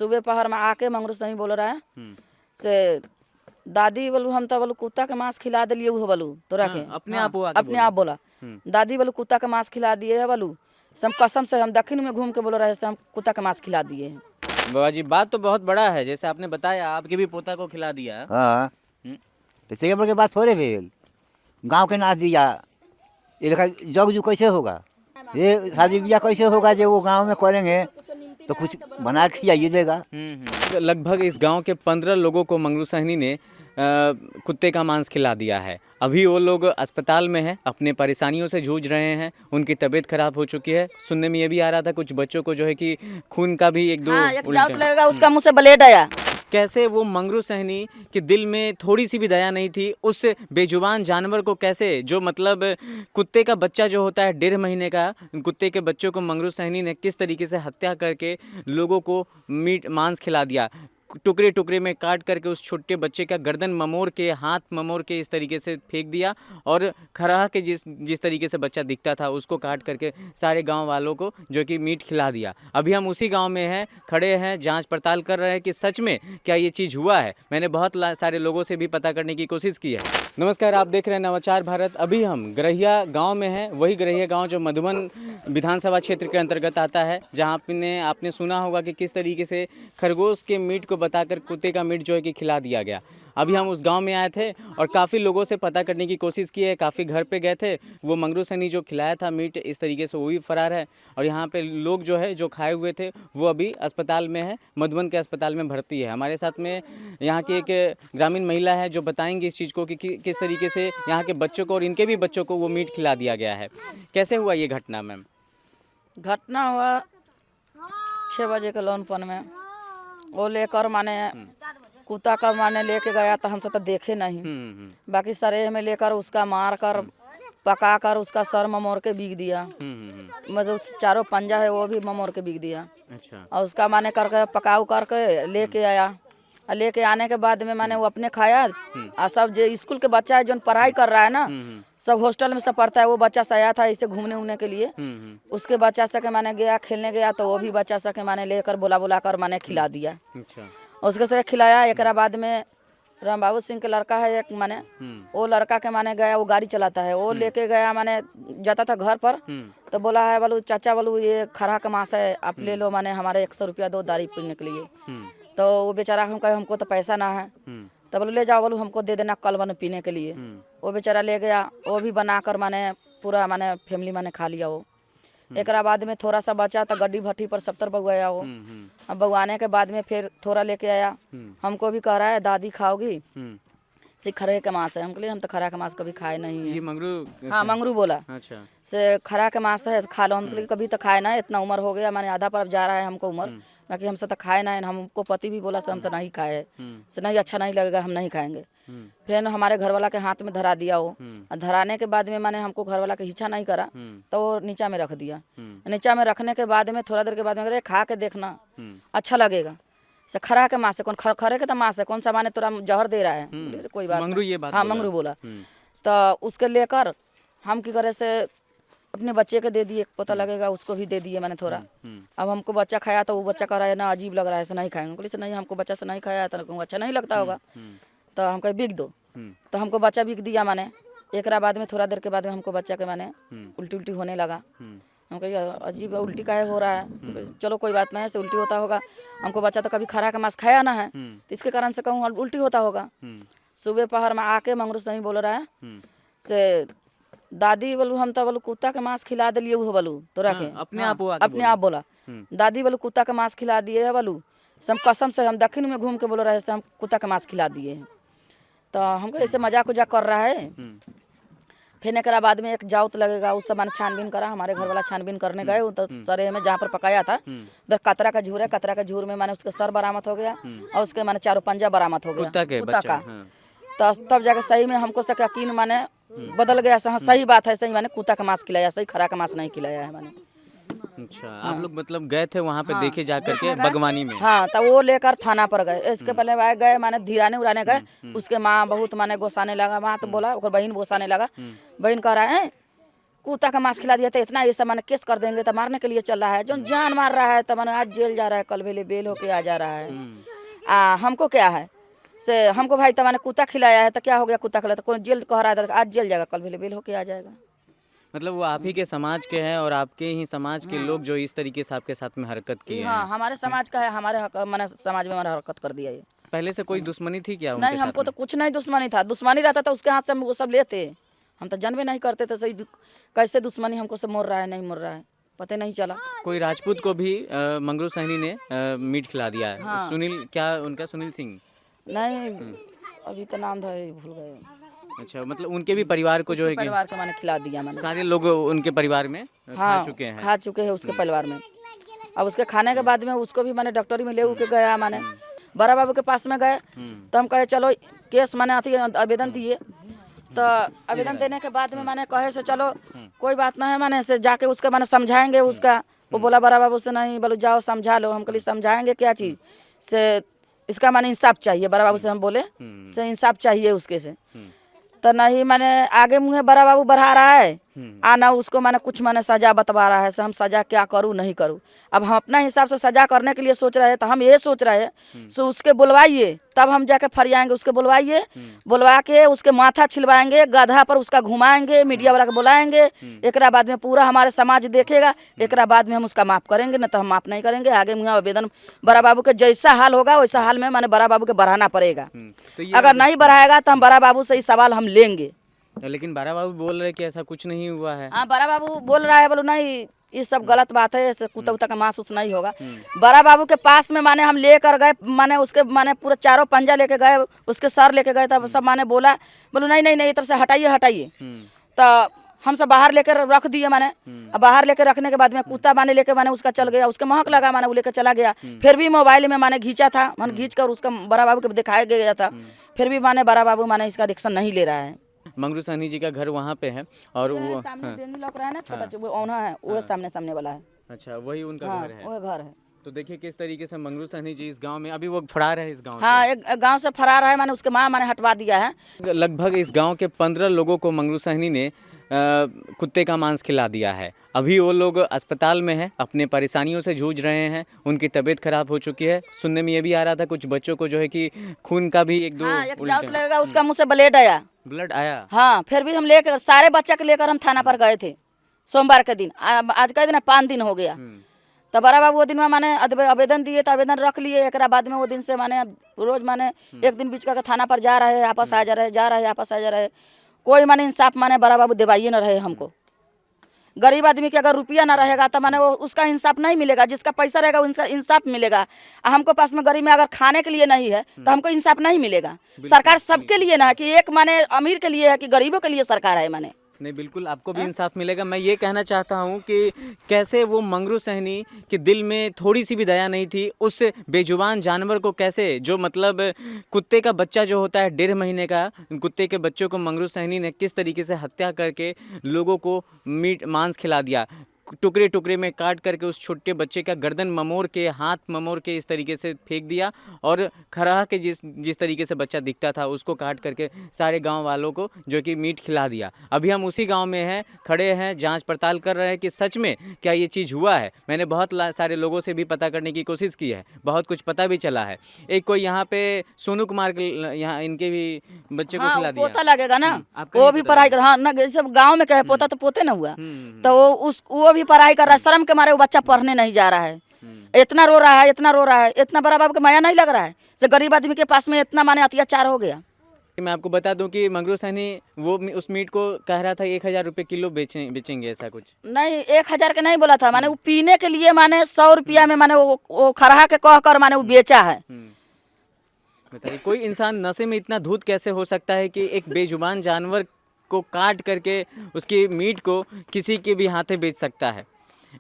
सुबह पहर में आके मंगरू से नहीं बोल रहा है से दादी बोलू हम तो बोलू कुत्ता के मांस खिला दिलिए वो बोलू तोरा के अपने हाँ, आप वो आके अपने आप बोला दादी बोलू कुत्ता के मांस खिला दिए है बोलू से हम कसम से हम दक्षिण में घूम के बोल रहे से हम कुत्ता के मांस खिला दिए हैं। बाबा जी बात तो बहुत बड़ा है, जैसे आपने बताया आपके भी पोता को खिला दिया। हाँ हम्म। तो सही के बात थोड़े भेल गांव के नाच दिया ये देखा जग जू कैसे होगा, ये शादी ब्याह कैसे होगा जो वो गांव में करेंगे तो कुछ बना के खिलाइए देगा। लगभग इस गांव के 15 लोगों को मंगरू सहनी ने कुत्ते का मांस खिला दिया है। अभी वो लोग अस्पताल में हैं, अपने परेशानियों से जूझ रहे हैं, उनकी तबीयत खराब हो चुकी है। सुनने में ये भी आ रहा था कुछ बच्चों को जो है कि खून का भी एक दो हाँ, एक उल्टे- जाउत लगेगा उसका मुंह से ब्लेड आया। कैसे वो मंगरू सहनी के दिल में थोड़ी सी भी दया नहीं थी उस बेजुबान जानवर को, कैसे जो मतलब कुत्ते का बच्चा जो होता है 1.5 महीने का, कुत्ते के बच्चों को मंगरू सहनी ने किस तरीके से हत्या करके लोगों को मांस खिला दिया, टुकड़े टुकड़े में काट करके उस छोटे बच्चे का गर्दन ममोड़ के, हाथ ममोड़ के इस तरीके से फेंक दिया और खरा के जिस तरीके से बच्चा दिखता था उसको काट करके सारे गांव वालों को जो कि मीट खिला दिया। अभी हम उसी गांव में हैं, खड़े हैं, जांच पड़ताल कर रहे हैं कि सच में क्या ये चीज़ हुआ है। मैंने बहुत सारे लोगों से भी पता करने की कोशिश की है। नमस्कार, आप देख रहे हैं नवाचार भारत। अभी हम गरहिया गाँव में हैं, वही गरहिया गाँव जो मधुबन विधानसभा क्षेत्र के अंतर्गत आता है, जहाँ आपने सुना होगा कि किस तरीके से खरगोश के मीट को बताकर कुत्ते का मीट जो है कि खिला दिया गया। अभी हम उस गांव में आए थे और काफ़ी लोगों से पता करने की कोशिश की है, काफ़ी घर पे गए थे। वो मंगरू सहनी जो खिलाया था मीट इस तरीके से वो भी फरार है और यहाँ पे लोग जो है जो खाए हुए थे वो अभी अस्पताल में है, मधुबन के अस्पताल में भर्ती है। हमारे साथ में यहाँ की एक ग्रामीण महिला है जो बताएंगी इस चीज़ को कि किस तरीके से यहाँ के बच्चों को और इनके भी बच्चों को वो मीट खिला दिया गया है। कैसे हुआ ये घटना मैम? घटना हुआ 6 बजे के लौनपन में, वो लेकर माने कुत्ता का माने लेके गया तो हमसे तो देखे नहीं, बाकी सरेह में लेकर उसका मार कर पका कर उसका सर ममोड़ के बीग दिया। मतलब चारों पंजा है वो भी ममोड़ के बीग दिया। अच्छा। और उसका माने करके पकाऊ करके लेके आया और लेके आने के बाद में माने वो अपने खाया और सब जो स्कूल के बच्चा है जो पढ़ाई कर रहा है ना, सब हॉस्टल में सब पढ़ता है, वो बच्चा से आया था इसे घूमने उमने के लिए। उसके बच्चा से के माने गया खेलने गया तो वो भी बच्चा से के माने लेकर बुला कर माने खिला दिया। अच्छा। उसके से खिलाया। एक बाद में राम बाबू सिंह के लड़का है एक माने, वो लड़का के माने गया, वो गाड़ी चलाता है, वो लेके गया माने जाता था घर पर तो बोला है बोलू चाचा बोलू ये खरा का मांस है आप ले लो, माने हमारे 100 रुपया दो दारू पीने के लिए। तो वो बेचारा हम कहे हमको तो पैसा ना है, तो बोलो ले जाओ बोलू हमको दे देना कल बने पीने के लिए। वो बेचारा ले गया, वो भी बनाकर माने पूरा माने फैमिली माने खा लिया वो। एक बाद में थोड़ा सा बचा तो गड्डी भट्टी पर 70 बगवाया वो। अब बगवाने के बाद में फिर थोड़ा लेके आया, हमको भी कह रहा है दादी खाओगी से खरे के मांस है। हम कहलिए हम तो खरा के मांस कभी खाए नहीं है। ये मंगरू? हाँ मंगरू बोला। अच्छा। से खरा के मांस है खा लो। हम कहलिए कभी तो खाए ना, इतना उम्र हो गया, माने आधा पर अब जा रहा है हमको उम्र, बाकी हमसे तो खाए ना है। हमको पति भी बोला से हमसे नहीं खाए, से नहीं अच्छा नहीं लगेगा हम नहीं खाएंगे। फिर हमारे घर वाला के हाथ में धरा दिया वो, धराने के बाद में माने हमको घर वाला के हिस्सा नहीं करा तो वो नीचा में रख दिया। नीचा में रखने के बाद में थोड़ा देर के बाद में खा के देखना अच्छा लगेगा, से खरा के मांस है कौन खरे के तो मांस है कौन सा माने तोरा जहर दे रहा है। कोई बात मंगरू नहीं। ये बात हाँ बोला। मंगरू बोला। तो उसके लेकर हम की करे से अपने बच्चे के दे दिए, पता लगेगा उसको भी दे दिए मैंने थोड़ा। अब हमको बच्चा खाया तो वो बच्चा कह रहा है ना अजीब लग रहा है ऐसा नहीं खाएंगे। बोले नहीं हमको बच्चा से नहीं खाया तो अच्छा नहीं लगता होगा, तो हम कहे बिक दो। तो हमको बच्चा बिक दिया माने। एक बाद में थोड़ा देर के बाद में हमको बच्चा के माने उल्टी उल्टी होने लगा। हम कहिए अजीब उल्टी काहे हो रहा है, तो चलो कोई बात नहीं, से उल्टी होता होगा, हमको बच्चा तो कभी खरा का मांस खाया ना है तो इसके कारण से कहूँ उल्टी होता होगा। सुबह पहर में आके मंगरू से नहीं बोल रहा है से दादी बोलू हम तो बोलू कुत्ता के मांस खिला दिलिए वो बोलू तोरा के अपने आप वो आके अपने आप बोला दादी बोलू कुत्ता के मांस खिला दिए है बोलू, से हम कसम से हम दक्षिण में घूम के बोल रहे से हम कुत्ता के मांस खिला दिए हैं। तो हमको ऐसे मजाक उजाक कर रहा है। फिर एक बाद में एक जाउत लगेगा उस सामान छानबीन करा, हमारे घर वाला छानबीन करने गए तो सरे में जहाँ पर पकाया था उधर कतरा का झूर है, कतरा का झूर में माने उसका सर बरामद हो गया और उसके माने चारों पंजा बरामद हो गया कुत्ता का। तो तब जाके सही में हमको सके यकीन माने बदल गया, सही बात है, सही माने कुत्ता का मांस खिलाया, सही खरा का मांस नहीं खिलाया है माने। अच्छा। आप लोग मतलब गए थे वहाँ पे देखे जा करके बागवानी में? हाँ, तो वो लेकर थाना पर गए। इसके पहले गए माने धीराने उड़ाने गए, उसके माँ बहुत माने गोसाने लगा, माँ तो बोला बहन गोसाने लगा, बहन कह रहा है कुत्ता का मांस खिला दिया तो इतना ये सब माने केस कर देंगे तो मारने के लिए चल रहा है, जो जान मार रहा है तो माने आज जेल जा रहा है, कल भेले बेल होके आ जा रहा है। हमको क्या है से हमको भाई तो माने कुत्ता खिलाया है तो क्या हो गया, कुत्ता खिलाया तो कौन जेल कह रहा है तो आज जेल जाएगा, कल भेले बेल होके आ जाएगा। मतलब वो आप ही के समाज के हैं और आपके ही समाज के लोग जो इस तरीके से आपके साथ में हरकत किए हैं। हाँ, हमारे समाज का है, हमारे माने समाज में हमारा हरकत कर दिया ये। पहले से कोई दुश्मनी थी क्या उनके नहीं, साथ हमको में? तो कुछ नहीं दुश्मनी था, दुश्मनी रहता था उसके हाथ से हम वो सब लेते, हम तो जानबे नहीं करते थे सही कैसे दुश्मनी हमको से मोड़ रहा है नहीं मोड़ रहा है, पता नहीं चला। कोई राजपूत को भी मंगरू सहनी ने मीट खिला दिया है। हाँ। सुनील, क्या उनका सुनील सिंह? नहीं, अभी तो नाम था भूल गए। अच्छा, मतलब उनके भी परिवार को जो है कि परिवार के माने खिला दिया मैंने। सारे लोग उनके परिवार में खा चुके हैं। खा चुके हैं उसके परिवार में। अब उसके खाने के बाद में उसको भी मैंने डॉक्टरी में ले के गया, माने बड़ा बाबू के पास में गए तो हम कहे चलो केस माने आती आवेदन दिए, तो आवेदन देने के बाद में मैंने कहे से चलो कोई बात नहीं है, मैंने से जाके उसके मैंने समझाएंगे उसका। वो बोला बड़ा बाबू से नहीं, बोलो जाओ समझा लो। हम कल समझाएंगे क्या चीज़ से, इसका माने इंसाफ चाहिए। बड़ा बाबू से हम बोले से इंसाफ चाहिए उसके से, तो नहीं मैंने आगे मुँह बड़ा बाबू बढ़ा रहा है आना उसको मैंने कुछ मैंने सजा बतवा रहा है से हम सजा क्या करूँ नहीं करूँ। अब हम अपना हिसाब से सजा करने के लिए सोच रहे हैं, तो हम ये सोच रहे हैं सो उसके बुलवाइए तब हम जाके फरियाएंगे, उसके बुलवाइए, बुलवा के उसके माथा छिलवाएंगे, गधा पर उसका घुमाएंगे, मीडिया वाला के बुलाएंगे, एकरा बाद में पूरा हमारे समाज देखेगा, एकरा बाद में हम उसका माफ़ करेंगे, न तो हम माफ़ नहीं करेंगे। आगे मुँह आवेदन बड़ा बाबू के जैसा हाल होगा वैसा हाल में मैंने बड़ा बाबू के बढ़ाना पड़ेगा। तो ये अगर नहीं बढ़ाएगा तो हम बड़ा बाबू से ही सवाल हम लेंगे। लेकिन बारा बाबू बोल रहे कि ऐसा कुछ नहीं हुआ है। हाँ, बड़ा बाबू बोल रहा है, बोलो नहीं ये सब गलत बात है, ऐसे कुत्ता उत्ता का मांस उस नहीं होगा। बड़ा बाबू के पास में माने हम लेकर गए, माने उसके माने पूरा चारों पंजा लेके गए, उसके सर लेके गए, तब सब माने बोला बोलो नहीं नहीं नहीं इधर से हटाइए हटाइए, तो हम सब बाहर लेकर रख दिए माने। अब बाहर लेकर रखने के बाद में कुत्ता माने लेके माने उसका चल गया, उसके महक लगा माने वो लेकर चला गया। फिर भी मोबाइल में माने खींचा था, माने खींच कर उसका बड़ा बाबू को दिखाया गया था, फिर भी माने बड़ा बाबू माने इसका रिएक्शन नहीं ले रहा है। मंगरू सहनी जी का घर वहाँ पे है और वो सामने डेंगी लग रहा है ना, छोटा वो औना है, वो सामने वाला है। अच्छा, वही उनका हाँ, घर है। वो घर है। तो देखिए किस तरीके से मंगरू सहनी जी इस गांव में, अभी वो फरार है इस गांव हाँ, एक गांव से फरार है, माने उसके माँ माने हटवा दिया है। से। लगभग इस गांव के 15 लोगों को मंगरू सहनी ने कुत्ते का मांस खिला दिया है। अभी वो लोग अस्पताल में हैं, अपने परेशानियों से जूझ रहे हैं, उनकी तबीयत खराब हो चुकी है। सुनने में ये भी आ रहा था कुछ बच्चों को जो है कि खून का भी एक दो हाँ, एक जाउत लगेगा, उसका मुंह से ब्लेड आया। ब्लड आया। हाँ, फिर भी हम लेकर सारे बच्चा के लेकर हम थाना पर गए थे सोमवार के दिन। आज का दिन है, 5 दिन हो गया। तो बड़ा बाबू वो दिन में माने आवेदन दिए, तो आवेदन रख लिए। एक बाद में वो दिन से माने रोज माने एक दिन बीच का थाना पर जा रहे, आपस आ जा रहे, जा रहे आपस आ जा रहे, कोई माने इंसाफ माने बड़ा बाबू दिवाइए न रहे हमको। गरीब आदमी के अगर रुपया ना रहेगा तो माने वो उसका इंसाफ नहीं मिलेगा, जिसका पैसा रहेगा उसका इंसाफ मिलेगा। हमको पास में गरीब में अगर खाने के लिए नहीं है तो हमको इंसाफ नहीं मिलेगा। सरकार सबके लिए ना है कि एक माने अमीर के लिए है कि गरीबों के लिए सरकार है माने। नहीं, बिल्कुल आपको भी इंसाफ मिलेगा। मैं ये कहना चाहता हूँ कि कैसे वो मंगरू सहनी के दिल में थोड़ी सी भी दया नहीं थी उस बेजुबान जानवर को, कैसे जो मतलब कुत्ते का बच्चा जो होता है 1.5 महीने का, कुत्ते के बच्चों को मंगरू सहनी ने किस तरीके से हत्या करके लोगों को मांस खिला दिया, टुकड़े टुकड़े में काट करके उस छोटे बच्चे का गर्दन ममोड़ के, हाथ ममोड़ के इस तरीके से फेंक दिया और खराह के जिस तरीके से बच्चा दिखता था उसको काट करके सारे गांव वालों को जो कि मीट खिला दिया। अभी हम उसी गांव में हैं, खड़े हैं, जांच पड़ताल कर रहे हैं कि सच में क्या ये चीज़ हुआ है। मैंने बहुत सारे लोगों से भी पता करने की कोशिश की है, बहुत कुछ पता भी चला है। एक कोई यहाँ पे सोनू कुमार के यहाँ इनके भी बच्चे को खिला दिया। पोता लगेगा ना, आपका वो नहीं भी पता पढ़ाई कर, हाँ ना, जैसे गाँव में कहे पोता तो पोते ना हुआ, तो वो भी पढ़ाई कर रहा है। शर्म के मारे वो बच्चा पढ़ने नहीं जा रहा है, इतना रो रहा है, इतना रो रहा है, इतना बड़ा बाबू का माया नहीं लग रहा है से गरीब आदमी के पास में इतना माने अत्याचार हो गया। मैं आपको बता दूं कि मंगरू सहनी वो उस मीट को कह रहा था 1000 रुपये किलो बेचेंगे, ऐसा कुछ नहीं 1000 के नहीं बोला था, माने वो पीने के लिए माने 100 रुपया में माने वो खरहा के कह कर माने वो बेचा है। बताइए, कोई इंसान नशे में इतना धूत कैसे हो सकता है कि एक बेजुबान जानवर को काट करके उसकी मीट को किसी के भी हाथे बेच सकता है।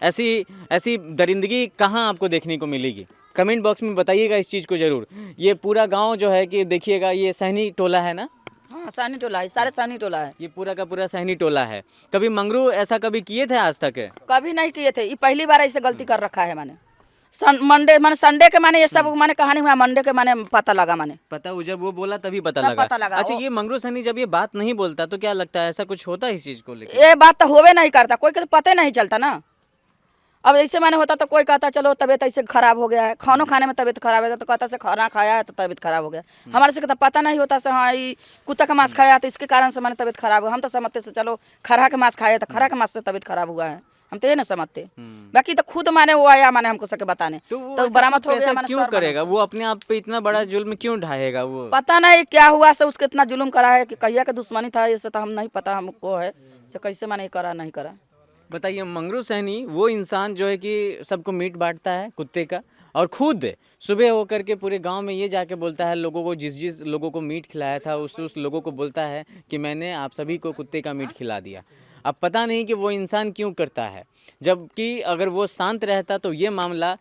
ऐसी दरिंदगी कहाँ आपको देखने को मिलेगी? कमेंट बॉक्स में बताइएगा इस चीज़ को ज़रूर। ये पूरा गांव जो है कि देखिएगा, ये सहनी टोला है ना? हाँ, सहनी टोला है, सारे सहनी टोला है। ये पूरा का पूरा सहनी टोला है। कभी मंगरू ऐसा कभी किए थे आज तक? कभी नहीं किए थे, ये पहली बार ऐसे गलती कर रखा है माने। मंडे माने संडे के माने ये सब माने कहानी हुआ, मंडे के माने पता लगा माने। पता वो जब वो बोला तभी पता तब लगा। पता लगा, अच्छा, वो- ये मंगरू सैनी जब ये बात नहीं बोलता तो क्या लगता है ऐसा कुछ होता है इस चीज को लेकर? ये बात तो होवे नहीं करता, कोई के तो पता ही नहीं चलता ना। अब ऐसे माने होता तो कोई कहता चलो तबीयत ऐसे खराब हो गया है, खानों खाने में तबीयत खराब है तो कहता से खाना खाया है तो तबीयत खराब हो गया। हमारे से तो पता नहीं होता से हाँ ये कुत्ता का मांस खाया तो इसके कारण से माने तबीयत खराब हुआ। हम तो समझते से चलो खरा के मांस खाया तो खरा के मांस से तबीयत खराब हुआ है, हम तो ये ना समझते। बाकी तो खुद माने वो आया माने हमको सके बताने तो वो तो ऐसा बरामद खुद हो गया कैसे माने क्यों सर माने। करेगा वो? अपने आप पे इतना बड़ा जुल्म क्यों ढाएगा वो? पता नहीं क्या हुआ से उसके इतना जुल्म करा है कि कहिया के दुश्मनी था, इससे तो हम नहीं पता हमको है से कैसे माने करा नहीं करा। बताइए, मंगरू सैनी वो इंसान जो है कि सबको मीट बांटता है कुत्ते का, और खुद सुबह होकर के पूरे गांव में ये जाके बोलता है लोगों को, जिस जिस लोगों को मीट खिलाया था उस लोगों को बोलता है कि मैंने आप सभी को कुत्ते का मीट खिला दिया। अब पता नहीं कि वो इंसान क्यों करता है, जबकि अगर वो शांत रहता तो ये मामला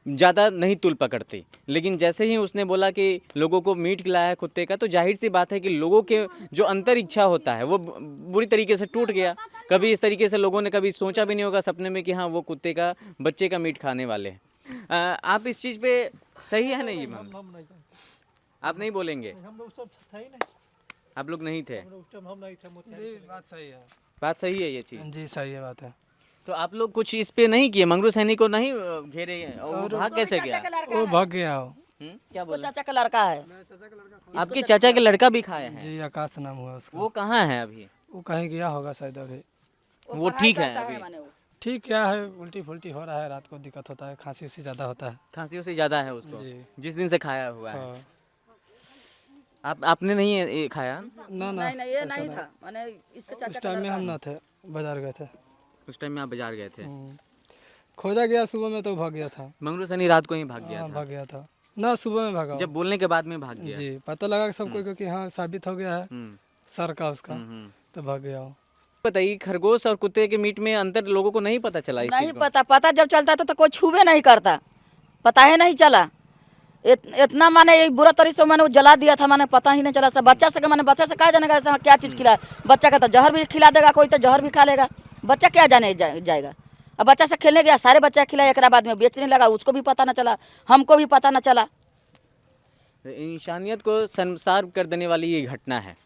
ज़्यादा नहीं तुल पकड़ती। लेकिन जैसे ही उसने बोला कि लोगों को मीट खिलाया है कुत्ते का, तो जाहिर सी बात है कि लोगों के जो अंतर इच्छा होता है वो बुरी तरीके से टूट गया। कभी इस तरीके से लोगों ने कभी सोचा भी नहीं होगा सपने में कि हाँ वो कुत्ते का बच्चे का मीट खाने वाले हैं। आप इस चीज़ पे सही है नहीं ये मामला? आप नहीं बोलेंगे? आप लोग नहीं थे? बात सही है। बात सही है ये चीज़? जी सही है बात है। तो आप लोग कुछ इस पे नहीं किए? मंगरू सैनी को नहीं घेरे और वो भाग कैसे गया? वो भाग गया हो। क्या उसको बोला? चाचा का लड़का है। आपके चाचा के लड़का भी खाए हैं? जी आकाश नाम हुआ उसका। वो कहाँ है अभी? वो कहीं गया होगा शायद अभी। वो ठीक है अभी? ठीक क्या है, उल्टी फुल्टी हो रहा है, रात को दिक्कत होता है, खांसी उसी ज़्यादा होता है। खांसी से ज़्यादा है उसको जी। जिस दिन से खाया हुआ है। हाँ। आपने नहीं ये खाया? ना नहीं नहीं ये नहीं था माने इसके उस चाचा का टाइम में लड़का हम है। ना थे, बाजार गए थे। उस टाइम में आप बाजार गए थे? खोजा गया सुबह में तो भाग गया था। मंगरू सैनी रात को ही भाग गया हाँ था? भाग गया था ना, सुबह में भागा। जब बोलने के बाद में भाग गया? जी पता लगा सबको कि हाँ साबित हो गया है हम्म, सर का उसका, हम्म। तो भाग गया हो। बताइए, खरगोश और कुत्ते के मीट में अंतर लोगों को नहीं पता चला इस नहीं चीज को? पता, पता जब चलता था तो कोई छुबे नहीं करता, पता ही नहीं चला। इतना माने एक बुरा तरीके से माने वो जला दिया था, माने पता ही नहीं चला। सब बच्चा से माने बच्चा से क्या जानेगा ऐसा क्या चीज़ खिलाए? बच्चा का तो जहर भी खिला देगा कोई, तो जहर भी खा लेगा। बच्चा क्या जाने जाएगा? अब बच्चा से खेलने गया, सारे बच्चा खिलाया, एक बाद में बेचने लगा, उसको भी पता न चला, हमको भी पता न चला। इंसानियत को शर्मसार कर देने वाली ये घटना है।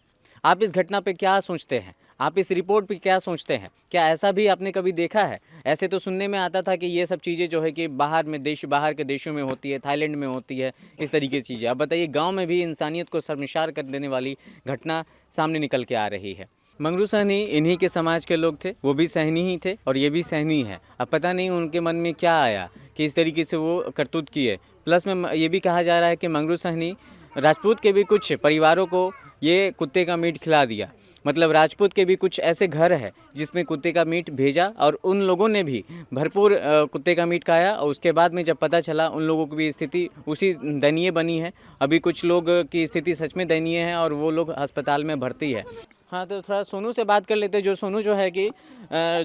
आप इस घटना पे क्या सोचते हैं? आप इस रिपोर्ट पे क्या सोचते हैं? क्या ऐसा भी आपने कभी देखा है? ऐसे तो सुनने में आता था कि ये सब चीज़ें जो है कि बाहर के देशों में होती है, थाईलैंड में होती है, इस तरीके की चीज़ें। अब बताइए, गांव में भी इंसानियत को शर्मसार कर देने वाली घटना सामने निकल के आ रही है। मंगरू सैनी इन्हीं के समाज के लोग थे, वो भी सहनी ही थे और ये भी सहनी है। अब पता नहीं उनके मन में क्या आया कि इस तरीके से वो करतूत किए। प्लस में ये भी कहा जा रहा है कि मंगरू सैनी राजपूत के भी कुछ परिवारों को ये कुत्ते का मीट खिला दिया। मतलब राजपूत के भी कुछ ऐसे घर है जिसमें कुत्ते का मीट भेजा और उन लोगों ने भी भरपूर कुत्ते का मीट खाया, और उसके बाद में जब पता चला उन लोगों की भी स्थिति उसी दयनीय बनी है। अभी कुछ लोग की स्थिति सच में दयनीय है और वो लोग अस्पताल में भर्ती है। हाँ, तो थोड़ा सोनू से बात कर लेते, जो सोनू जो है कि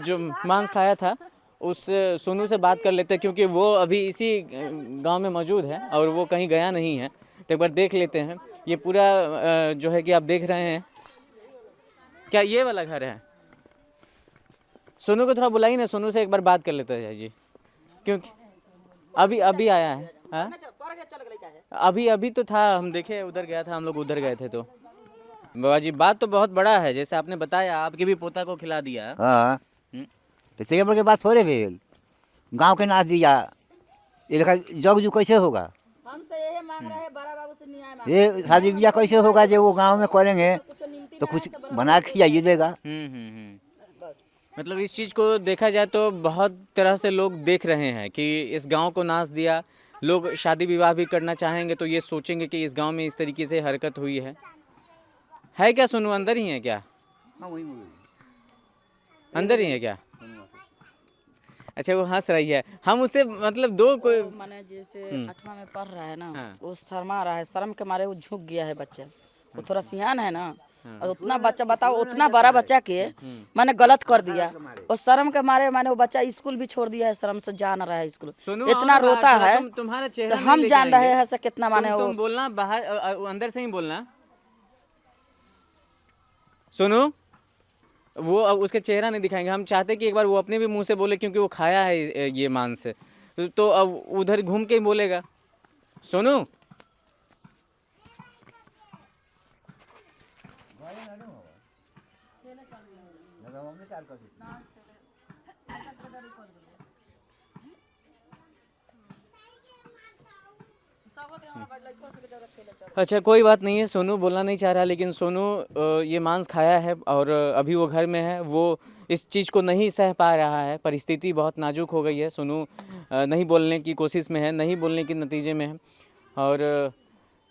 जो मांस खाया था उस सोनू से बात कर लेते, क्योंकि वो अभी इसी गांव में मौजूद है और वो कहीं गया नहीं है। तो एक बार देख लेते हैं। ये पूरा जो है कि आप देख रहे हैं, क्या ये वाला घर है? सोनू को थोड़ा बुलाइए ना, सोनू से एक बार बात कर लेते हैं जी, क्योंकि अभी आया है। हाँ? अभी तो था, हम देखे उधर गया था, हम लोग उधर गए थे। तो बाबा जी, बात तो बहुत बड़ा है, जैसे आपने बताया आपके भी पोता को खिला दिया। हाँ तो सही बड़ के बात थोड़े भेल, गाँव के नाच दिया, ये देखा जग जू कैसे होगा? हमसे यही मांग रहे हैं, बड़ा बाबू से न्याय मांग ये शादी ब्याह कैसे होगा जब वो गांव में करेंगे तो कुछ बना के खिलाइए देगा। मतलब इस चीज़ को देखा जाए तो बहुत तरह से लोग देख रहे हैं कि इस गांव को नाच दिया। लोग शादी विवाह भी करना चाहेंगे तो ये सोचेंगे कि इस गांव में इस तरीके से हरकत हुई है क्या? सुनो, अंदर ही है क्या? अंदर ही है क्या? अच्छा, वो हंस रही है। हम उसे मतलब दो कोई माने जैसे 8वां में पढ़ रहा है ना, हाँ। वो शर्मा रहा है, शर्म के मारे वो झुक गया है बच्चा। वो थोड़ा सियान है ना, और उतना बच्चा बताओ, उतना बड़ा बच्चा के मैंने गलत कर दिया, और शर्म के मारे माने वो बच्चा स्कूल भी छोड़ दिया है, शर्म से जा ना रहा है स्कूल, सुनो, इतना आओ ना, रोता थोड़ा है। तुम्हारा तो चेहरा हम नहीं लेके जान रहे आएंगे। हैं से कितना माने वो तुम बोलना बाहर, अंदर से ही बोलना। सुनो, वो अब उसके चेहरा नहीं दिखाएंगे, हम चाहते कि एक बार वो अपने भी मुंह से बोले, क्योंकि वो खाया है ये मांस। तो अब उधर घूम के ही बोलेगा। सोनू अच्छा कोई बात नहीं है, सोनू बोलना नहीं चाह रहा, लेकिन सोनू ये मांस खाया है और अभी वो घर में है, वो इस चीज़ को नहीं सह पा रहा है। परिस्थिति बहुत नाजुक हो गई है। सोनू नहीं बोलने की कोशिश में है, नहीं बोलने के नतीजे में है। और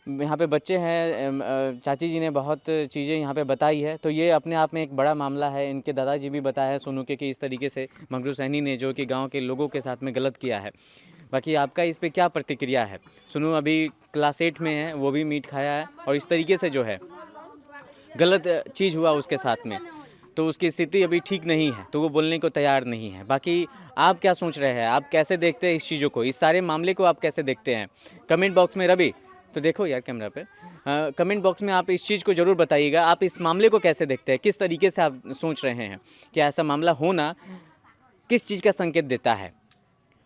यहाँ पे बच्चे हैं, चाची जी ने बहुत चीज़ें यहाँ पे बताई है, तो ये अपने आप में एक बड़ा मामला है। इनके दादाजी भी बताया है सोनू के कि इस तरीके से मंगरू सैनी ने जो कि गांव के लोगों के साथ में गलत किया है। बाकी आपका इस पे क्या प्रतिक्रिया है? सोनू अभी क्लास 8 में है, वो भी मीट खाया है और इस तरीके से जो है गलत चीज़ हुआ उसके साथ में, तो उसकी स्थिति अभी ठीक नहीं है, तो वो बोलने को तैयार नहीं है। बाकी आप क्या सोच रहे हैं? आप कैसे देखते हैं इस चीज़ों को, इस सारे मामले को आप कैसे देखते हैं? कमेंट बॉक्स में रवि तो देखो यार कैमरा पे, कमेंट बॉक्स में आप इस चीज़ को ज़रूर बताइएगा। आप इस मामले को कैसे देखते हैं, किस तरीके से आप सोच रहे हैं कि ऐसा मामला होना किस चीज़ का संकेत देता है,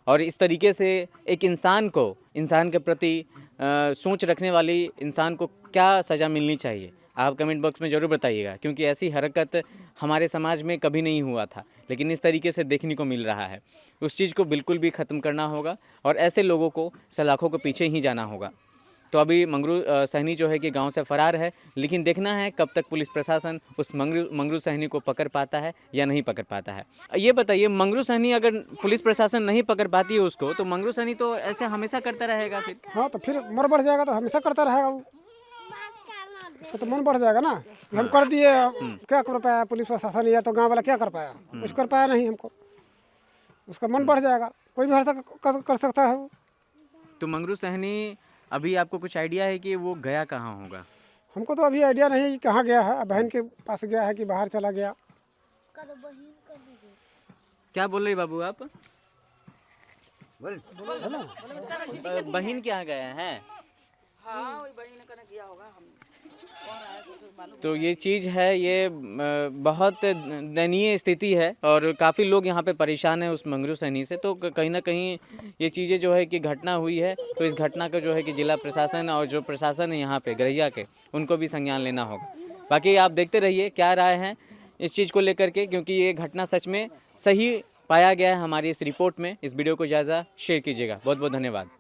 और इस तरीके से एक इंसान के प्रति सोच रखने वाली इंसान को क्या सज़ा मिलनी चाहिए? आप कमेंट बॉक्स में ज़रूर बताइएगा, क्योंकि ऐसी हरकत हमारे समाज में कभी नहीं हुआ था, लेकिन इस तरीके से देखने को मिल रहा है। उस चीज़ को बिल्कुल भी ख़त्म करना होगा और ऐसे लोगों को सलाखों के पीछे ही जाना होगा। तो अभी मंगरू सहनी जो है कि गांव से फरार है, लेकिन देखना है कब तक पुलिस प्रशासन उस मंगरू सहनी को पकड़ पाता है या नहीं पकड़ पाता है। ये बताइए, मंगरू सहनी अगर पुलिस प्रशासन नहीं पकड़ पाती है उसको, तो मंगरू सहनी तो ऐसे हमेशा करता रहेगा फिर? हाँ, तो फिर मर बढ़ जाएगा, तो हमेशा करता रहेगा वो। इसका तो मन बढ़ जाएगा ना कि हम कर दिए, क्या कर पाया पुलिस प्रशासन या तो गांव वाला क्या कर पाया? कुछ कर पाया नहीं हमको। उसका मन बढ़ जाएगा, कोई भी कर सकता है वो। तो मंगरू सहनी अभी आपको कुछ आइडिया है कि वो गया कहाँ होगा? हमको तो अभी आइडिया नहीं है कि कहाँ गया है, बहन के पास गया है कि बाहर चला गया। क्या बोल रहे बाबू आप? बोल बहन क्या गया है? हाँ, वही बहन ने किया होगा। हम तो ये चीज़ है, ये बहुत दयनीय स्थिति है और काफ़ी लोग यहाँ पे परेशान हैं उस मंगरू सैनी से। तो कहीं ना कहीं ये चीज़ें जो है कि घटना हुई है, तो इस घटना का जो है कि जिला प्रशासन और जो प्रशासन है यहाँ पे गरैया के, उनको भी संज्ञान लेना होगा। बाकी आप देखते रहिए क्या राय है इस चीज़ को लेकर के, क्योंकि ये घटना सच में सही पाया गया है हमारी इस रिपोर्ट में। इस वीडियो को ज़्यादा शेयर कीजिएगा। बहुत बहुत धन्यवाद।